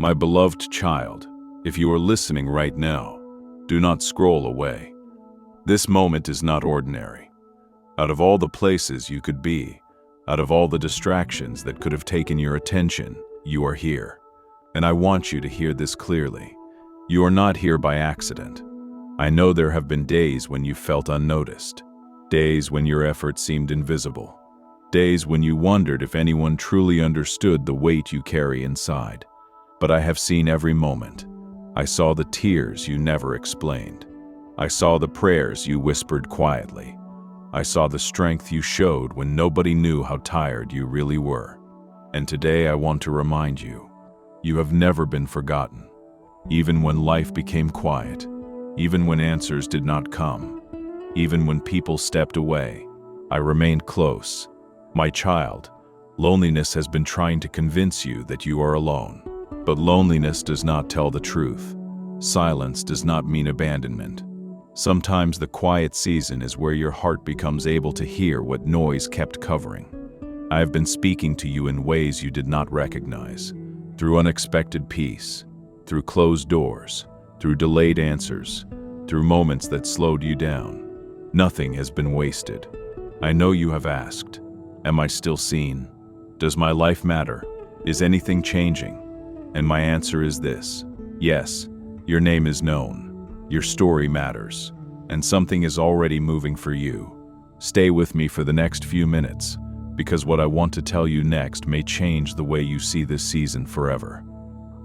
My beloved child, if you are listening right now, do not scroll away. This moment is not ordinary. Out of all the places you could be, out of all the distractions that could have taken your attention, you are here. And I want you to hear this clearly. You are not here by accident. I know there have been days when you felt unnoticed, days when your effort seemed invisible, days when you wondered if anyone truly understood the weight you carry inside. But I have seen every moment. I saw the tears you never explained. I saw the prayers you whispered quietly. I saw the strength you showed when nobody knew how tired you really were. And today I want to remind you, you have never been forgotten. Even when life became quiet, even when answers did not come, even when people stepped away, I remained close. My child, loneliness has been trying to convince you that you are alone. But loneliness does not tell the truth. Silence does not mean abandonment. Sometimes the quiet season is where your heart becomes able to hear what noise kept covering. I have been speaking to you in ways you did not recognize, through unexpected peace, through closed doors, through delayed answers, through moments that slowed you down. Nothing has been wasted. I know you have asked, am I still seen? Does my life matter? Is anything changing? And my answer is this: yes, your name is known, your story matters, and something is already moving for you. Stay with me for the next few minutes, because what I want to tell you next may change the way you see this season forever.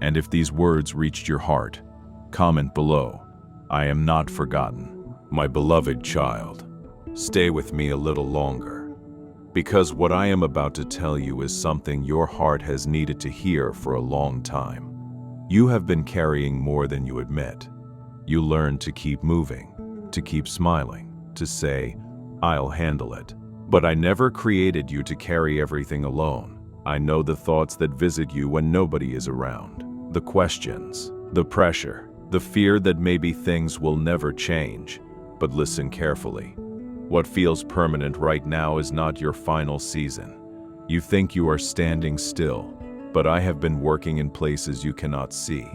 And if these words reached your heart, comment below, I am not forgotten. My beloved child, stay with me a little longer. Because what I am about to tell you is something your heart has needed to hear for a long time. You have been carrying more than you admit. You learned to keep moving, to keep smiling, to say, I'll handle it. But I never created you to carry everything alone. I know the thoughts that visit you when nobody is around, the questions, the pressure, the fear that maybe things will never change. But listen carefully. What feels permanent right now is not your final season. You think you are standing still, but I have been working in places you cannot see.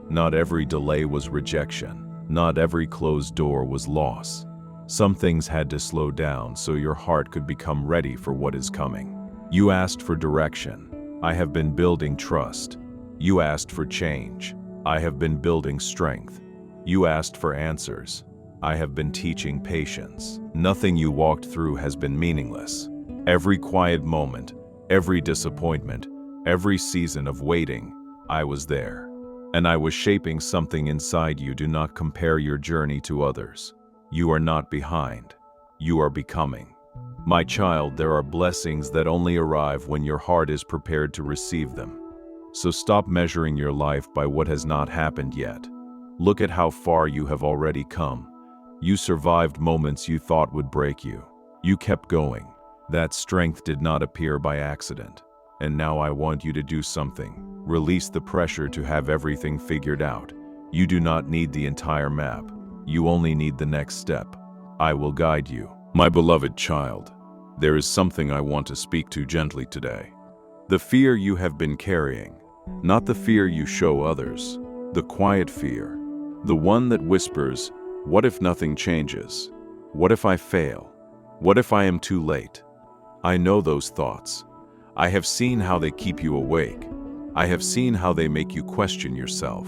Not every delay was rejection. Not every closed door was loss. Some things had to slow down so your heart could become ready for what is coming. You asked for direction. I have been building trust. You asked for change. I have been building strength. You asked for answers. I have been teaching patience. Nothing you walked through has been meaningless. Every quiet moment, every disappointment, every season of waiting, I was there. And I was shaping something inside you. Do not compare your journey to others. You are not behind. You are becoming. My child, there are blessings that only arrive when your heart is prepared to receive them. So stop measuring your life by what has not happened yet. Look at how far you have already come. You survived moments you thought would break you. You kept going. That strength did not appear by accident. And now I want you to do something. Release the pressure to have everything figured out. You do not need the entire map. You only need the next step. I will guide you. My beloved child, there is something I want to speak to gently today. The fear you have been carrying, not the fear you show others, the quiet fear, the one that whispers, what if nothing changes? What if I fail? What if I am too late? I know those thoughts. I have seen how they keep you awake. I have seen how they make you question yourself.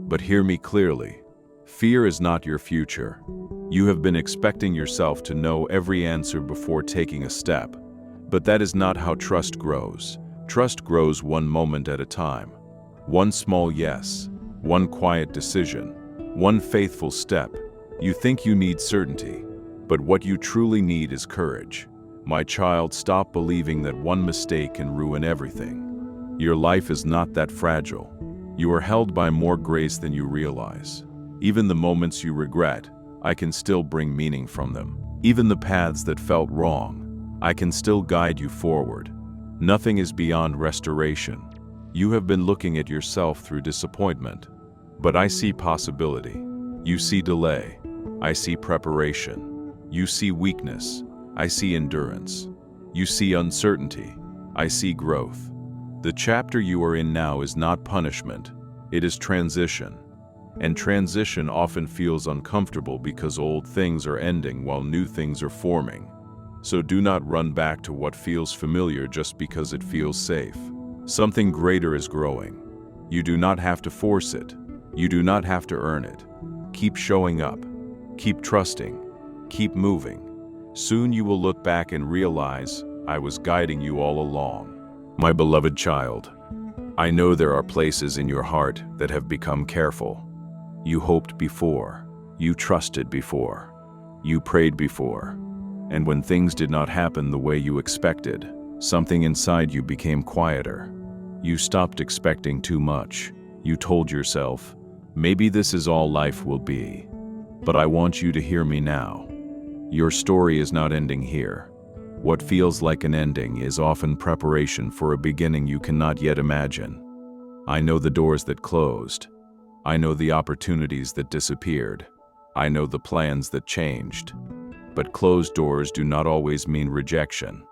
But hear me clearly. Fear is not your future. You have been expecting yourself to know every answer before taking a step. But that is not how trust grows. Trust grows one moment at a time. One small yes, one quiet decision, one faithful step. You think you need certainty, but what you truly need is courage. My child, stop believing that one mistake can ruin everything. Your life is not that fragile. You are held by more grace than you realize. Even the moments you regret, I can still bring meaning from them. Even the paths that felt wrong, I can still guide you forward. Nothing is beyond restoration. You have been looking at yourself through disappointment, but I see possibility. You see delay. I see preparation. You see weakness. I see endurance. You see uncertainty. I see growth. The chapter you are in now is not punishment. It is transition. And transition often feels uncomfortable because old things are ending while new things are forming. So do not run back to what feels familiar just because it feels safe. Something greater is growing. You do not have to force it. You do not have to earn it. Keep showing up. Keep trusting. Keep moving. Soon you will look back and realize, I was guiding you all along. My beloved child, I know there are places in your heart that have become careful. You hoped before. You trusted before. You prayed before. And when things did not happen the way you expected, something inside you became quieter. You stopped expecting too much. You told yourself, maybe this is all life will be. But I want you to hear me now. Your story is not ending here. What feels like an ending is often preparation for a beginning you cannot yet imagine. I know the doors that closed. I know the opportunities that disappeared. I know the plans that changed. But closed doors do not always mean rejection.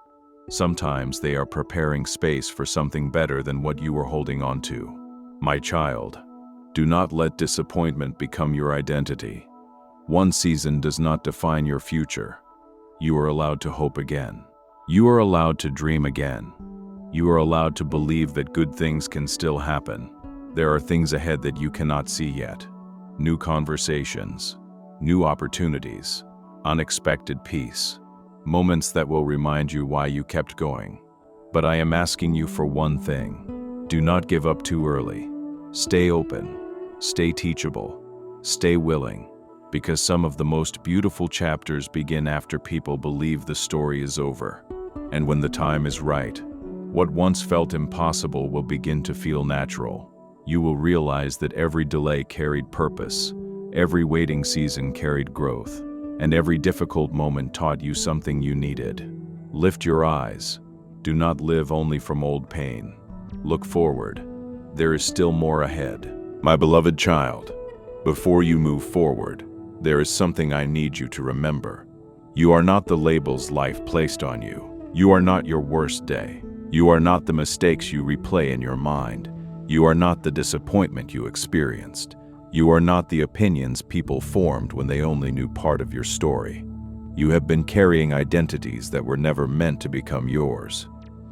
Sometimes they are preparing space for something better than what you were holding on to. My child, do not let disappointment become your identity. One season does not define your future. You are allowed to hope again. You are allowed to dream again. You are allowed to believe that good things can still happen. There are things ahead that you cannot see yet. New conversations, new opportunities, unexpected peace, moments that will remind you why you kept going. But I am asking you for one thing. Do not give up too early. Stay open, stay teachable, stay willing, because some of the most beautiful chapters begin after people believe the story is over. And when the time is right, what once felt impossible will begin to feel natural. You will realize that every delay carried purpose, every waiting season carried growth, and every difficult moment taught you something you needed. Lift your eyes. Do not live only from old pain. Look forward. There is still more ahead. My beloved child, before you move forward, there is something I need you to remember. You are not the labels life placed on you. You are not your worst day. You are not the mistakes you replay in your mind. You are not the disappointment you experienced. You are not the opinions people formed when they only knew part of your story. You have been carrying identities that were never meant to become yours.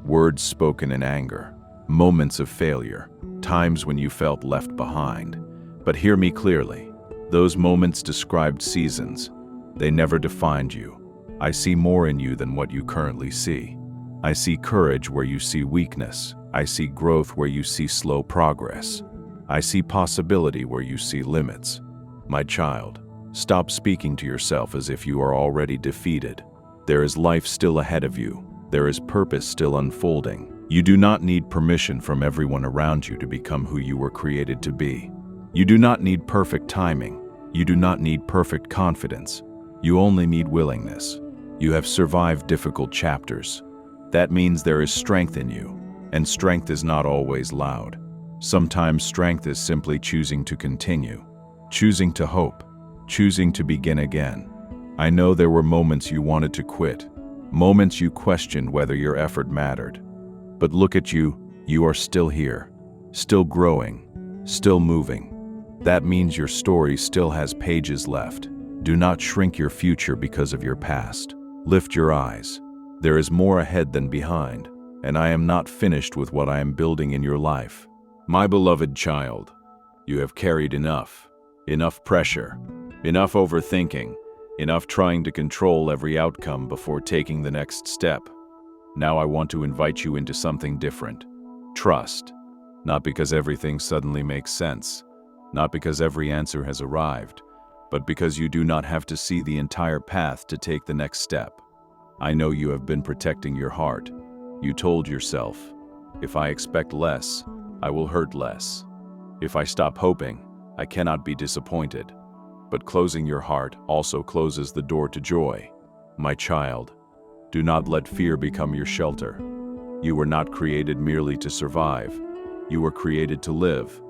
Words spoken in anger, moments of failure, times when you felt left behind. But hear me clearly. Those moments described seasons. They never defined you. I see more in you than what you currently see. I see courage where you see weakness. I see growth where you see slow progress. I see possibility where you see limits. My child, stop speaking to yourself as if you are already defeated. There is life still ahead of you. There is purpose still unfolding. You do not need permission from everyone around you to become who you were created to be. You do not need perfect timing. You do not need perfect confidence. You only need willingness. You have survived difficult chapters. That means there is strength in you, and strength is not always loud. Sometimes strength is simply choosing to continue, choosing to hope, choosing to begin again. I know there were moments you wanted to quit, moments you questioned whether your effort mattered. But look at you, you are still here, still growing, still moving. That means your story still has pages left. Do not shrink your future because of your past. Lift your eyes. There is more ahead than behind, and I am not finished with what I am building in your life. My beloved child, you have carried enough pressure, enough overthinking, enough trying to control every outcome before taking the next step. Now I want to invite you into something different. Trust, not because everything suddenly makes sense, not because every answer has arrived, but because you do not have to see the entire path to take the next step. I know you have been protecting your heart. You told yourself, if I expect less, I will hurt less. If I stop hoping, I cannot be disappointed. But closing your heart also closes the door to joy. My child, do not let fear become your shelter. You were not created merely to survive. You were created to live.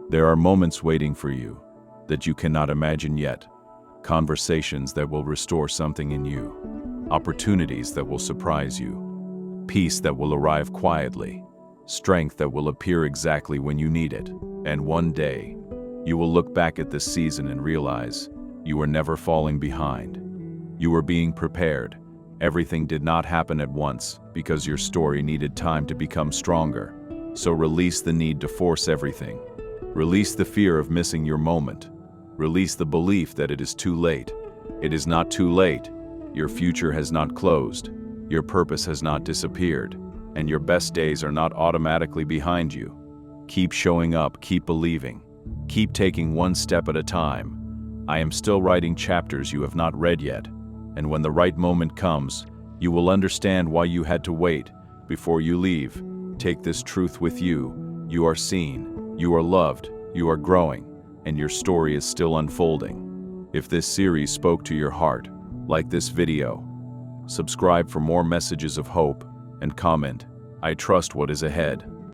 There are moments waiting for you that you cannot imagine yet. Conversations that will restore something in you. Opportunities that will surprise you. Peace that will arrive quietly. strength that will appear exactly when you need it. And one day, you will look back at this season and realize you were never falling behind. You were being prepared. Everything did not happen at once because your story needed time to become stronger. So release the need to force everything. Release the fear of missing your moment. Release the belief that it is too late. It is not too late. Your future has not closed. Your purpose has not disappeared. And your best days are not automatically behind you. Keep showing up, keep believing. Keep taking one step at a time. I am still writing chapters you have not read yet. And when the right moment comes, you will understand why you had to wait. Before you leave, take this truth with you. You are seen, you are loved, you are growing, and your story is still unfolding. If this series spoke to your heart, like this video. Subscribe for more messages of hope, and comment, I trust what is ahead.